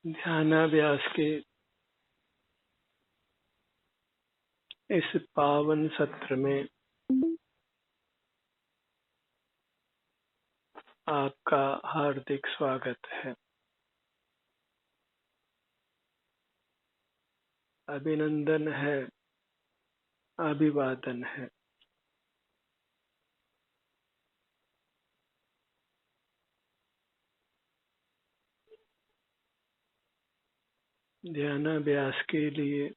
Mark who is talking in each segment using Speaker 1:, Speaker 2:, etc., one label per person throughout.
Speaker 1: ध्यानाभ्यास के इस पावन सत्र में आपका हार्दिक स्वागत है। अभिनंदन है, अभिवादन है। ध्यानाभ्यास के लिए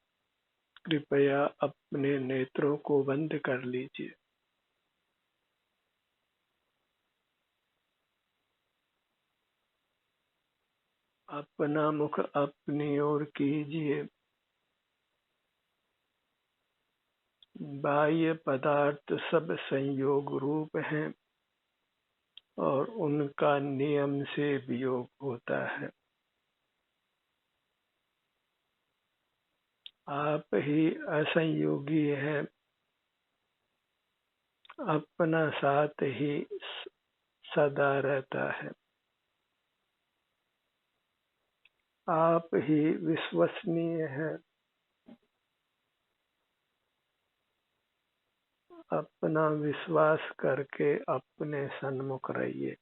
Speaker 1: कृपया अपने नेत्रों को बंद कर लीजिए। अपना मुख अपनी ओर कीजिए। बाह्य पदार्थ सब संयोग रूप हैं और उनका नियम से वियोग होता है। आप ही असंयोगी हैं। अपना साथ ही सदा रहता है। आप ही विश्वसनीय हैं। अपना विश्वास करके अपने सन्मुख रहिए।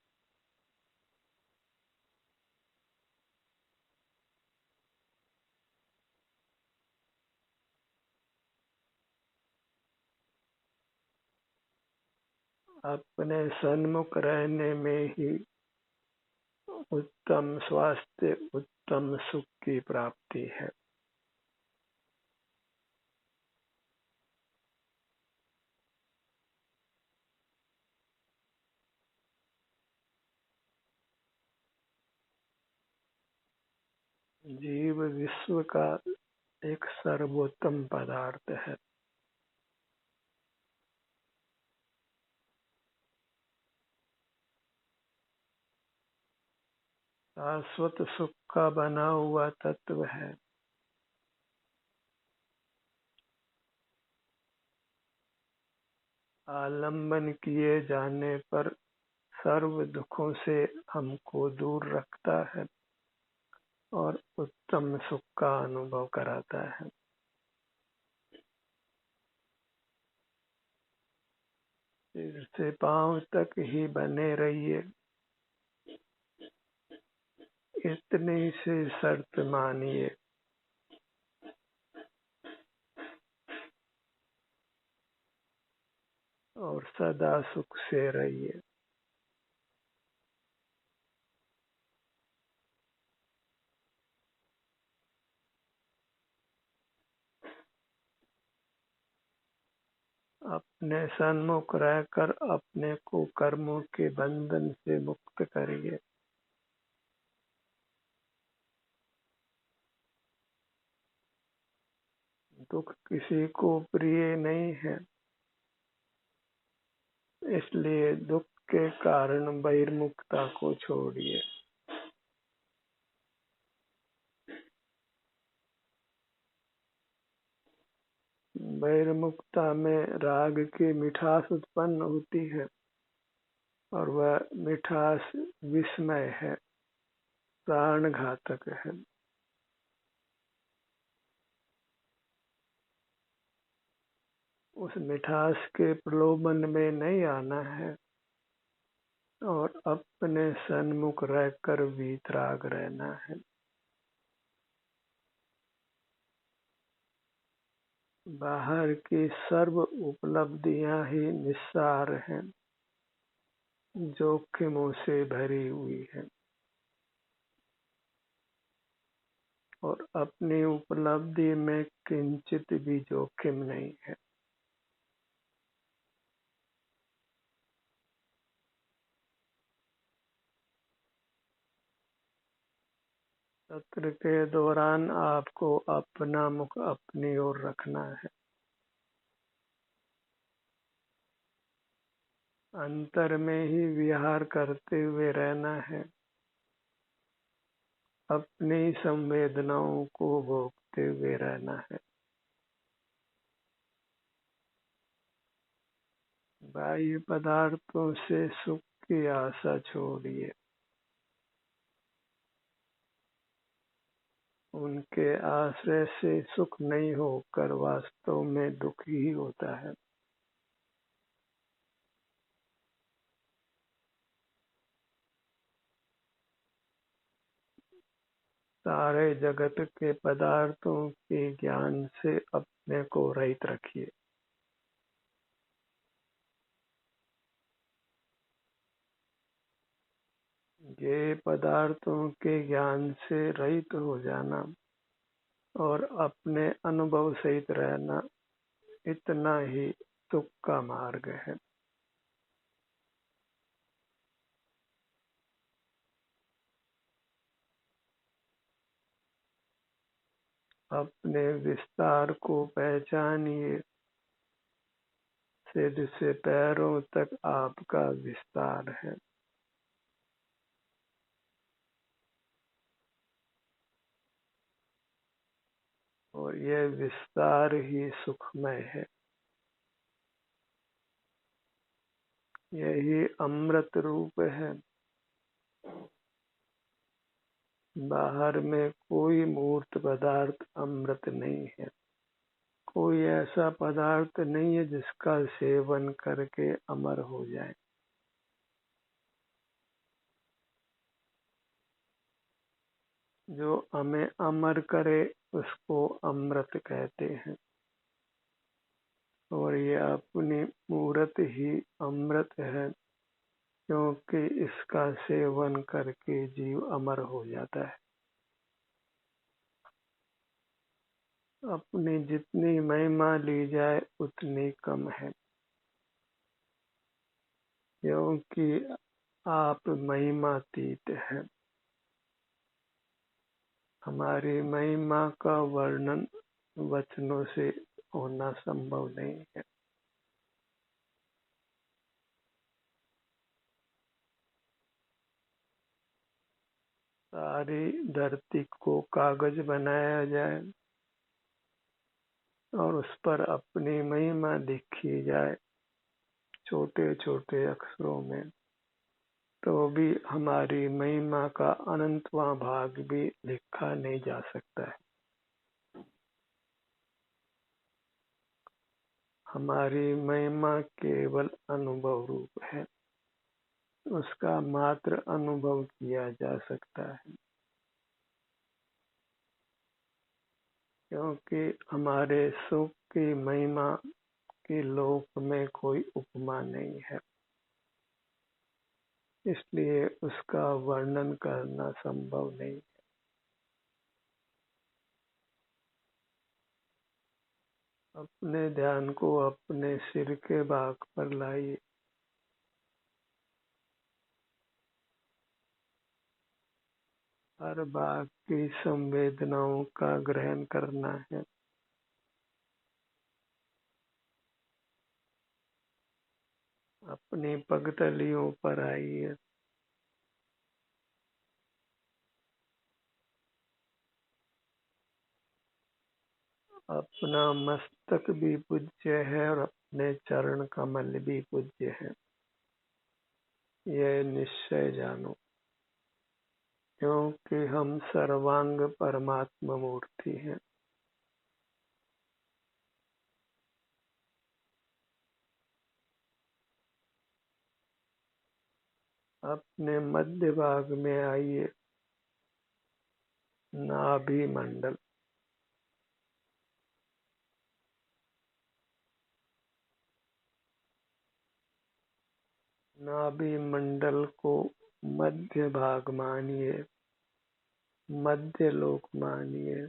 Speaker 1: अपने सन्मुख रहने में ही उत्तम स्वास्थ्य, उत्तम सुख की प्राप्ति है। जीव विश्व का एक सर्वोत्तम पदार्थ है। शाश्वत सुख का बना हुआ तत्व है। आलंबन किए जाने पर सर्व दुखों से हमको दूर रखता है और उत्तम सुख का अनुभव कराता है। सिर से पांव तक ही बने रहिए। इतनी सी शर्त मानिए। और सदा सुख से रहिए। अपने सन्मुख रहकर अपने को कर्मों के बंधन से मुक्त करिए। दुख किसी को प्रिय नहीं है, इसलिए दुख के कारण बहिर्मुखता को छोड़िए। बहिर्मुखता में राग की मिठास उत्पन्न होती है और वह मिठास विस्मय है, प्राण घातक है। उस मिठास के प्रलोभन में नहीं आना है और अपने सन्मुख रहकर वीतराग रहना है। बाहर की सर्व उपलब्धियां ही निस्सार हैं, जोखिमों से भरी हुई है और अपनी उपलब्धि में किंचित भी जोखिम नहीं है। सत्र के दौरान आपको अपना मुख अपनी ओर रखना है। अंतर में ही विहार करते हुए रहना है। अपनी संवेदनाओं को भोगते हुए रहना है। बाह्य पदार्थों से सुख की आशा छोड़िए। उनके आश्रय से सुख नहीं होकर वास्तव में दुख ही होता है। सारे जगत के पदार्थों के ज्ञान से अपने को रहित रखिए। ये पदार्थों के ज्ञान से रहित हो जाना और अपने अनुभव सहित रहना, इतना ही सुख का मार्ग है। अपने विस्तार को पहचानिए। सिर से पैरों तक आपका विस्तार है। और यह विस्तार ही सुखमय है। यही अमृत रूप है। बाहर में कोई मूर्त पदार्थ अमृत नहीं है। कोई ऐसा पदार्थ नहीं है जिसका सेवन करके अमर हो जाए। जो हमें अमर करे उसको अमृत कहते हैं। और ये अपनी मूर्त ही अमृत है, क्योंकि इसका सेवन करके जीव अमर हो जाता है। अपनी जितनी महिमा ली जाए उतनी कम है, क्योंकि आप महिमातीत हैं। हमारी महिमा का वर्णन वचनों से होना संभव नहीं है। सारी धरती को कागज बनाया जाए और उस पर अपनी महिमा लिखी जाए छोटे छोटे अक्षरों में, तो भी हमारी महिमा का अनंतवां भाग भी लिखा नहीं जा सकता है। हमारी महिमा केवल अनुभव रूप है। उसका मात्र अनुभव किया जा सकता है, क्योंकि हमारे सुख की महिमा के लोक में कोई उपमा नहीं है। इसलिए उसका वर्णन करना संभव नहीं। अपने ध्यान को अपने सिर के भाग पर लाइए। हर भाग की संवेदनाओं का ग्रहण करना है। अपनी पगतलियों पर आइए। अपना मस्तक भी पूज्य है और अपने चरण कमल भी पूज्य है, यह निश्चय जानो। क्योंकि हम सर्वांग परमात्मा मूर्ति हैं। अपने मध्य भाग में आइए। नाभि मंडल। नाभि मंडल को मध्य भाग मानिए, मध्य लोक मानिए।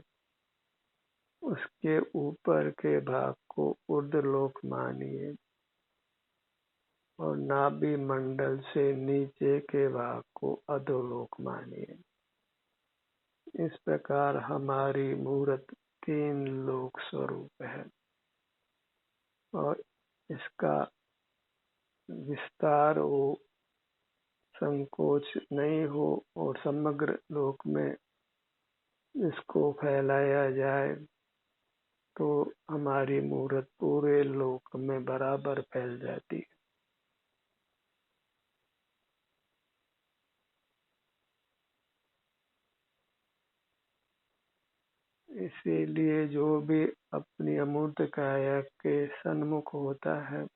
Speaker 1: उसके ऊपर के भाग को ऊर्ध्वलोक मानिए और नाभि मंडल से नीचे के भाग को अधोलोक मानिए। इस प्रकार हमारी मूर्त तीन लोक स्वरूप है और इसका विस्तार हो, संकोच नहीं हो और समग्र लोक में इसको फैलाया जाए तो हमारी मूर्त पूरे लोक में बराबर फैल जाती है। इसीलिए जो भी अपनी अमूर्त काया के सन्मुख होता है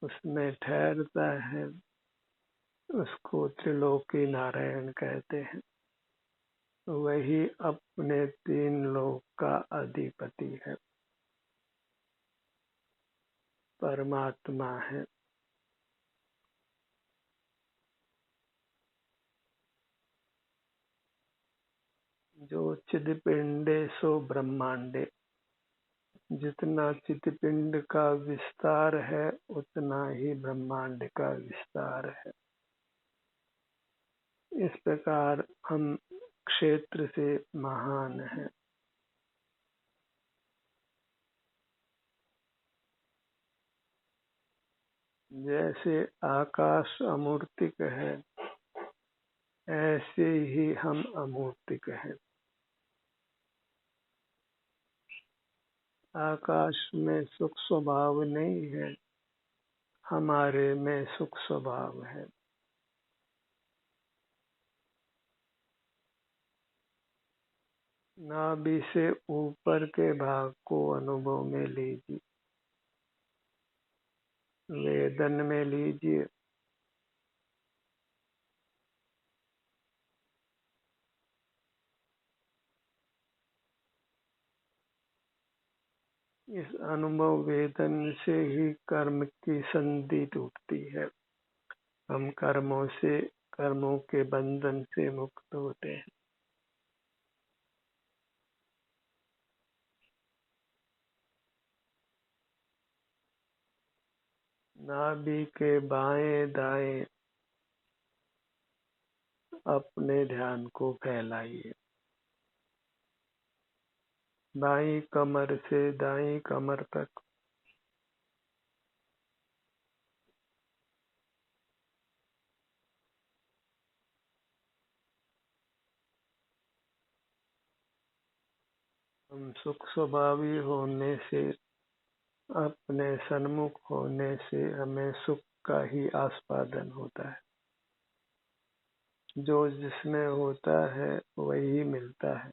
Speaker 1: उसमें ठहरता है, उसको त्रिलोकी नारायण कहते हैं। वही अपने तीन लोक का अधिपति है, परमात्मा है। जो चिदपिंडे सो ब्रह्मांडे, जितना चिदपिंड का विस्तार है उतना ही ब्रह्मांड का विस्तार है। इस प्रकार हम क्षेत्र से महान हैं। जैसे आकाश अमूर्तिक है ऐसे ही हम अमूर्तिक हैं। आकाश में सुख स्वभाव नहीं है, हमारे में सुख स्वभाव है। नाभि से ऊपर के भाग को अनुभव में लीजिए, वेदन में लीजिए, इस अनुभव वेदन से ही कर्म की संधि टूटती है। हम कर्मों के बंधन से मुक्त होते हैं। नाभि के बाएं दाएं अपने ध्यान को फैलाइए। बाईं कमर से दाईं कमर तक, हम सुख स्वभावी होने से, अपने सन्मुख होने से हमें सुख का ही आस्वादन होता है। जो जिसमें होता है वही मिलता है,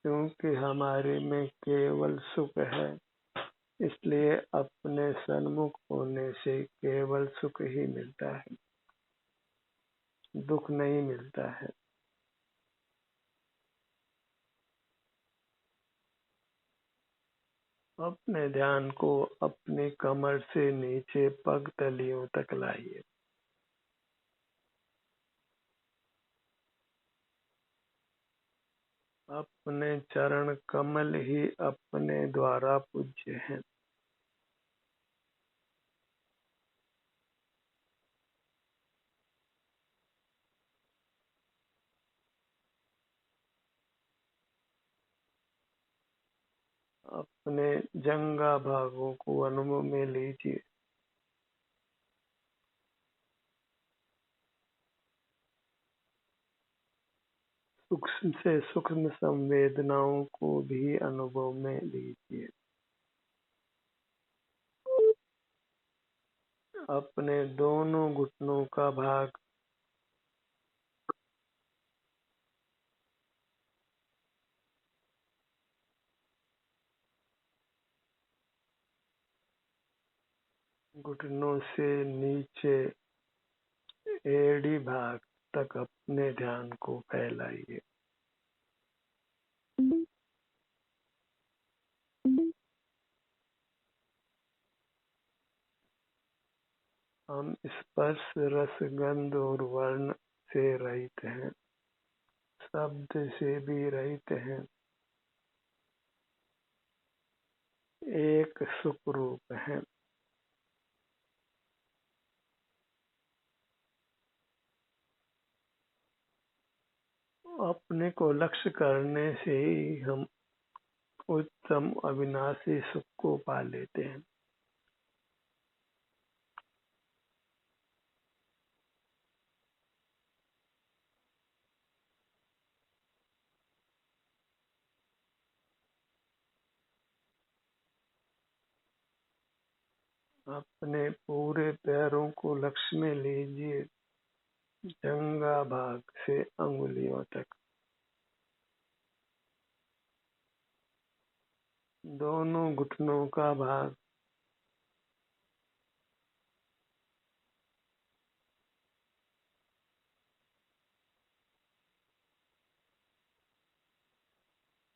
Speaker 1: क्योंकि हमारे में केवल सुख है। इसलिए अपने सन्मुख होने से केवल सुख ही मिलता है, दुख नहीं मिलता है। अपने ध्यान को अपनी कमर से नीचे पग तलियों तक लाइए। अपने चरण कमल ही अपने द्वारा पूज्य हैं। अपने जंगा भागों को अनुभव में लीजिए। सूक्ष्म से सूक्ष्म संवेदनाओं को भी अनुभव में लीजिए। अपने दोनों घुटनों का भाग, घुटनों से नीचे एड़ी भाग तक अपने ध्यान को फैलाइए। हम स्पर्श रस गंध और वर्ण से रहित हैं, शब्द से भी रहित हैं, एक सुख रूप हैं। अपने को लक्ष्य करने से ही हम उत्तम अविनाशी सुख को पा लेते हैं। अपने पूरे पैरों को लक्ष्य में लीजिए, जंघा भाग से अंगुलियों तक, दोनों घुटनों का भाग,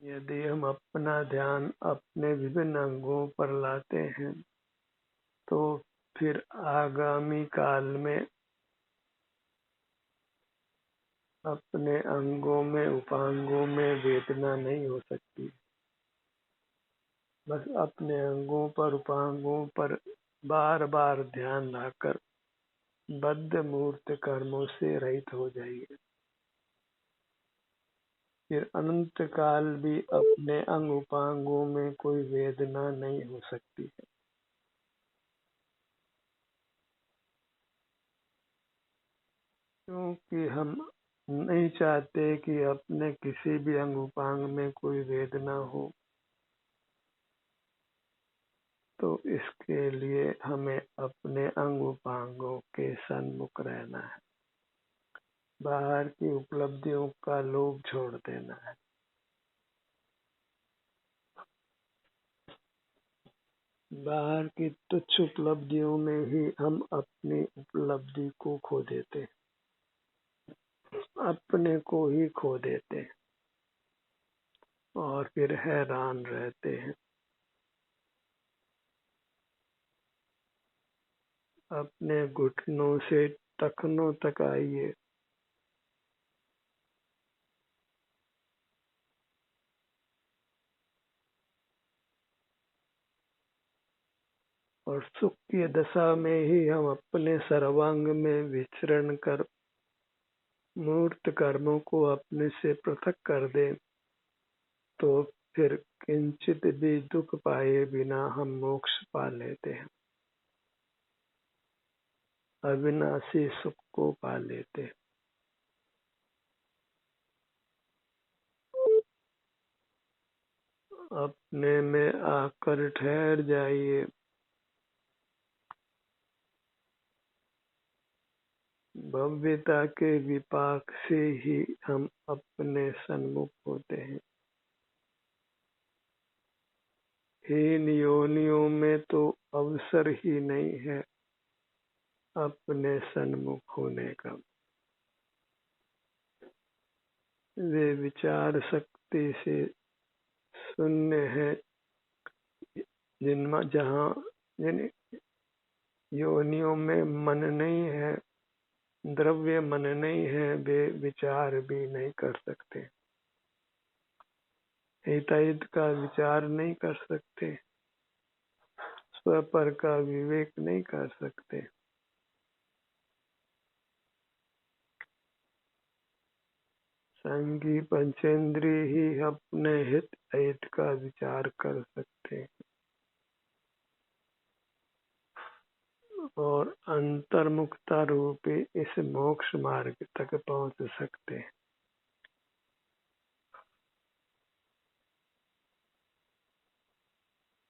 Speaker 1: यदि हम अपना ध्यान अपने विभिन्न अंगों पर लाते हैं तो फिर आगामी काल में अपने अंगों में उपांगों में वेदना नहीं हो सकती। बस अपने अंगों पर उपांगों पर बार बार ध्यान लाकर बद्ध मूर्त कर्मों से रहित हो जाइए। फिर अनंत काल भी अपने अंग उपांगों में कोई वेदना नहीं हो सकती है। क्योंकि हम नहीं चाहते कि अपने किसी भी अंग उपांग में कोई वेदना हो, तो इसके लिए हमें अपने अंग उपांगों के सन्मुख रहना है, बाहर की उपलब्धियों का लोभ छोड़ देना है। बाहर की तुच्छ उपलब्धियों में ही हम अपनी उपलब्धि को खो देते हैं, अपने को ही खो देते हैं और फिर हैरान रहते हैं। अपने घुटनों से टखनों तक आइए, और सुख की दशा में ही हम अपने सर्वांग में विचरण कर मूर्त कर्मों को अपने से पृथक कर दें, तो फिर किंचित भी दुख पाए बिना हम मोक्ष पा लेते हैं, अविनाशी सुख को पा लेते हैं। अपने में आकर ठहर जाइए, भव्यता के विपाक से ही हम अपने सन्मुख होते हैं। हीन योनियों में तो अवसर ही नहीं है अपने सन्मुख होने का। वे विचार शक्ति से शून्य है, जिनमें जहाँ जिन योनियों में मन नहीं है, द्रव्य मन नहीं है, वे विचार भी नहीं कर सकते, हिताहित का विचार नहीं कर सकते, स्वपर का विवेक नहीं कर सकते। संगी पंचेंद्रिय ही अपने हित अहित का विचार कर सकते हैं और अंतर्मुखता रूपी इस मोक्ष मार्ग तक पहुंच सकते हैं।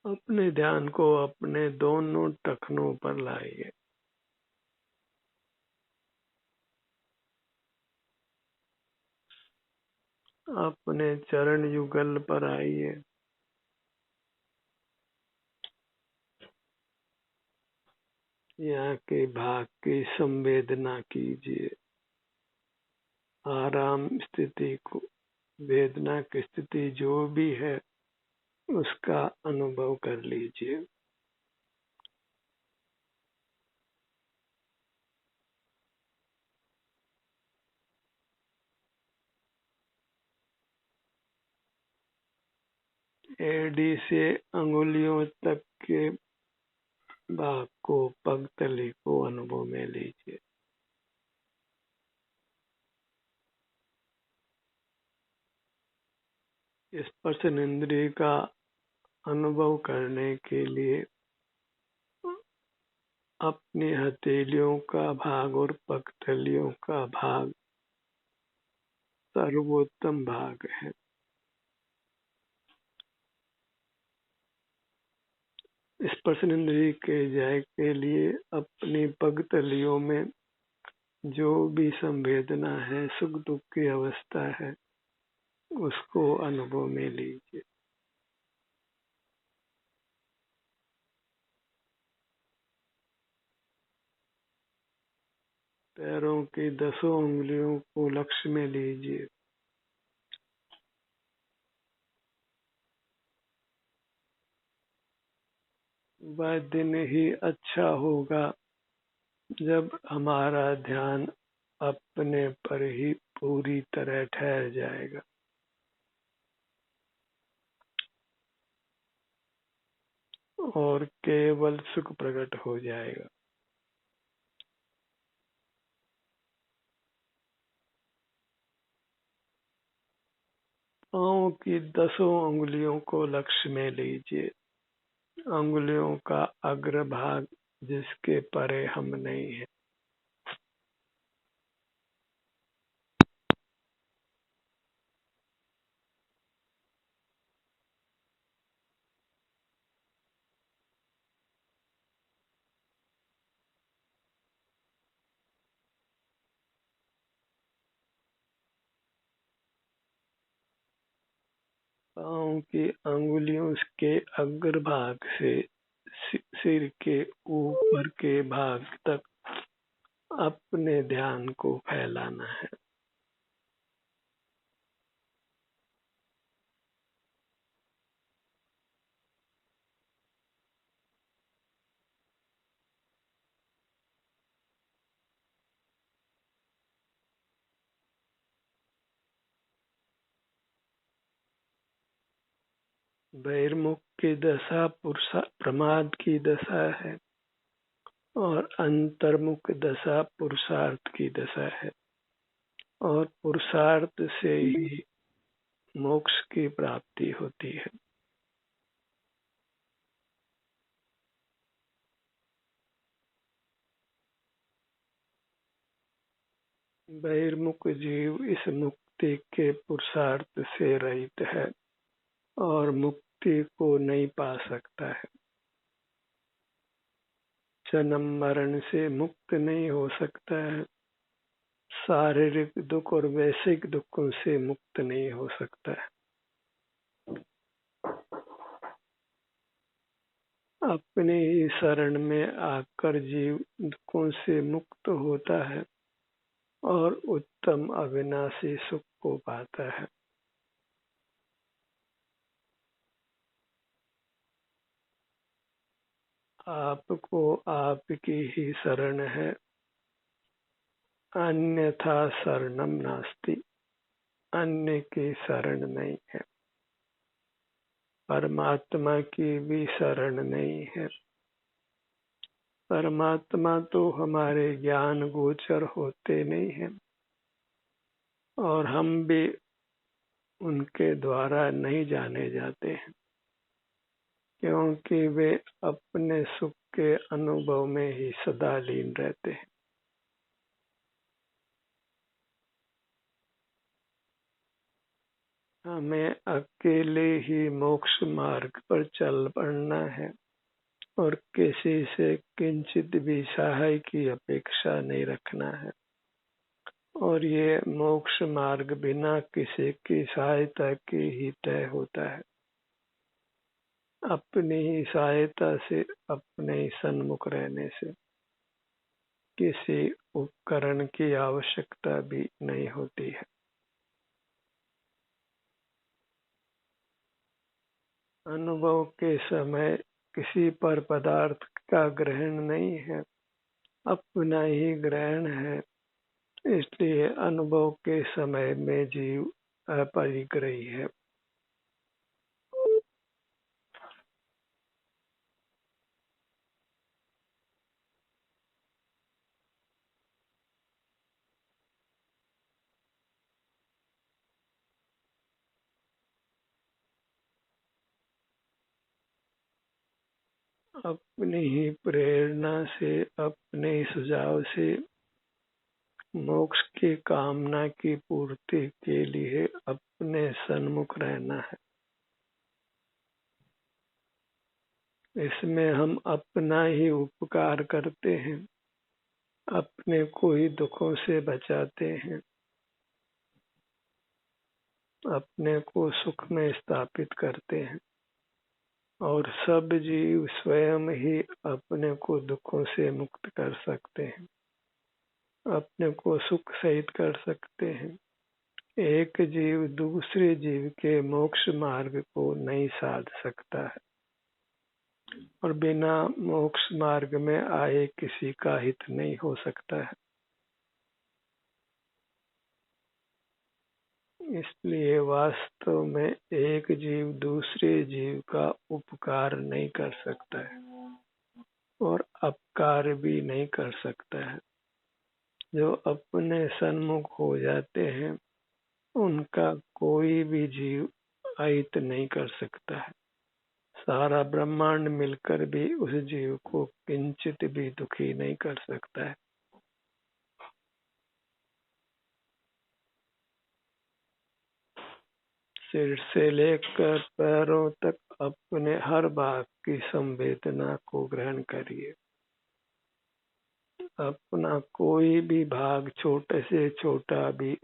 Speaker 1: अपने ध्यान को अपने दोनों टखनों पर लाइए, अपने चरण युगल पर आइए, यहाँ के भाग की संवेदना कीजिए, आराम स्थिति को, वेदना की स्थिति जो भी है उसका अनुभव कर लीजिए। एड़ी से अंगुलियों तक के भाग को, पगतली को अनुभव में लीजिए। स्पर्शन इंद्रिय का अनुभव करने के लिए अपनी हथेलियों का भाग और पगतलियों का भाग सर्वोत्तम भाग है। स्पर्शन इंद्रिय के जय के लिए अपनी पगतलियों में जो भी संवेदना है, सुख दुख की अवस्था है, उसको अनुभव में लीजिए। पैरों की 10 उंगलियों को लक्ष्य में लीजिए। वह दिन ही अच्छा होगा जब हमारा ध्यान अपने पर ही पूरी तरह ठहर जाएगा और केवल सुख प्रकट हो जाएगा। पाँव की 10 उंगलियों को लक्ष्य में लीजिए। उंगलियों का अग्रभाग जिसके परे हम नहीं हैं। पाँव की अंगुलियों के अग्रभाग से सिर के ऊपर के भाग तक अपने ध्यान को फैलाना है। बहिर्मुख की दशा प्रमाद की दशा है और अंतर्मुख दशा पुरुषार्थ की दशा है और पुरुषार्थ से ही मोक्ष की प्राप्ति होती है। बहिर्मुख जीव इस मुक्ति के पुरुषार्थ से रहित है और मुक्ति को नहीं पा सकता है। जन्म मरण से मुक्त नहीं हो सकता है। शारीरिक दुख और वैश्विक दुखों से मुक्त नहीं हो सकता है। अपने ही शरण में आकर जीव दुखों से मुक्त होता है और उत्तम अविनाशी सुख को पाता है। आपको आपकी ही शरण है, अन्यथा शरणम नास्ति। अन्य की शरण नहीं है। परमात्मा की भी शरण नहीं है। परमात्मा तो हमारे ज्ञान गोचर होते नहीं हैं और हम भी उनके द्वारा नहीं जाने जाते हैं, क्योंकि वे अपने सुख के अनुभव में ही सदा लीन रहते हैं। हमें अकेले ही मोक्ष मार्ग पर चल पड़ना है और किसी से किंचित भी सहाय की अपेक्षा नहीं रखना है। और ये मोक्ष मार्ग बिना किसी की सहायता के ही तय होता है। अपनी ही सहायता से, अपने ही सन्मुख रहने से किसी उपकरण की आवश्यकता भी नहीं होती है। अनुभव के समय किसी पर पदार्थ का ग्रहण नहीं है, अपना ही ग्रहण है। इसलिए अनुभव के समय में जीव अपरिग्रही है। अपनी ही प्रेरणा से, अपने ही सुझाव से मोक्ष की कामना की पूर्ति के लिए अपने सन्मुख रहना है। इसमें हम अपना ही उपकार करते हैं, अपने को ही दुखों से बचाते हैं, अपने को सुख में स्थापित करते हैं और सब जीव स्वयं ही अपने को दुखों से मुक्त कर सकते हैं, अपने को सुख सहित कर सकते हैं। एक जीव दूसरे जीव के मोक्ष मार्ग को नहीं साध सकता है और बिना मोक्ष मार्ग में आए किसी का हित नहीं हो सकता है। इसलिए वास्तव में एक जीव दूसरे जीव का उपकार नहीं कर सकता है और अपकार भी नहीं कर सकता है। जो अपने सन्मुख हो जाते हैं उनका कोई भी जीव अहित नहीं कर सकता है। सारा ब्रह्मांड मिलकर भी उस जीव को किंचित भी दुखी नहीं कर सकता है। सिर से लेकर पैरों तक अपने हर भाग की संवेदना को ग्रहण करिए। अपना कोई भी भाग छोटे से छोटा भी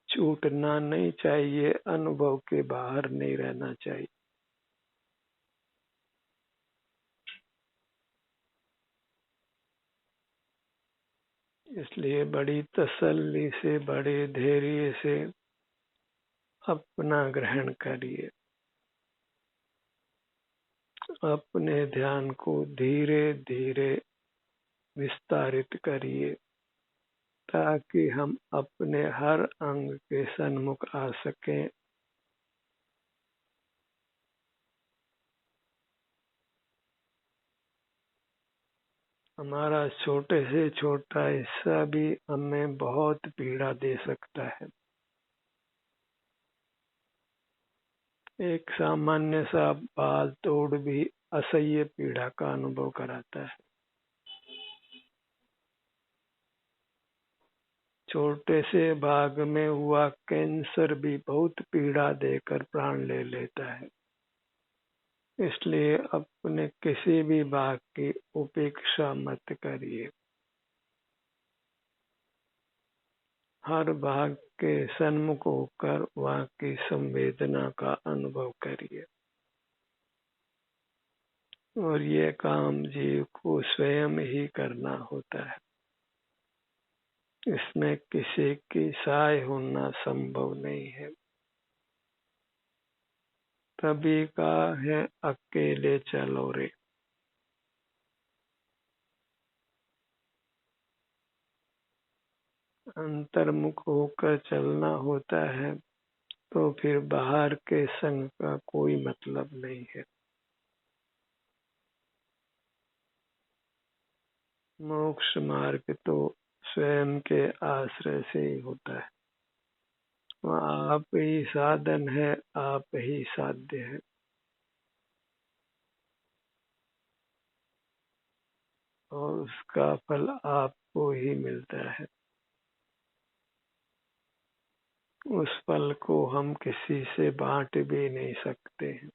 Speaker 1: छूटना नहीं चाहिए, अनुभव के बाहर नहीं रहना चाहिए। इसलिए बड़ी तसल्ली से, बड़े धैर्य से अपना ग्रहण करिए। अपने ध्यान को धीरे धीरे विस्तारित करिए ताकि हम अपने हर अंग के सन्मुख आ सकें। हमारा छोटे से छोटा हिस्सा भी हमें बहुत पीड़ा दे सकता है। एक सामान्य सा बाल तोड़ भी असह्य पीड़ा का अनुभव कराता है। छोटे से भाग में हुआ कैंसर भी बहुत पीड़ा देकर प्राण ले लेता है। इसलिए अपने किसी भी भाग की उपेक्षा मत करिए। हर भाग के सन्मुख होकर वहाँ की संवेदना का अनुभव करिए और ये काम जीव को स्वयं ही करना होता है। इसमें किसी की सहाय होना संभव नहीं है। तभी का है अकेले चलो रे। अंतर्मुख होकर चलना होता है तो फिर बाहर के संग का कोई मतलब नहीं है। मोक्ष मार्ग तो स्वयं के आश्रय से ही होता है। वहाँ आप ही साधन है, आप ही साध्य है और उसका फल आपको ही मिलता है। उस फल को हम किसी से बांट भी नहीं सकते हैं।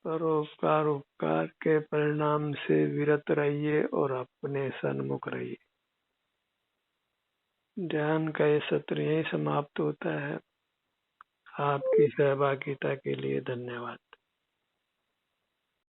Speaker 1: परोपकार उपकार के परिणाम से विरत रहिए और अपने सन्मुख रहिए। ध्यान का ये सत्र यही समाप्त होता है। आपकी सहभागिता के लिए धन्यवाद।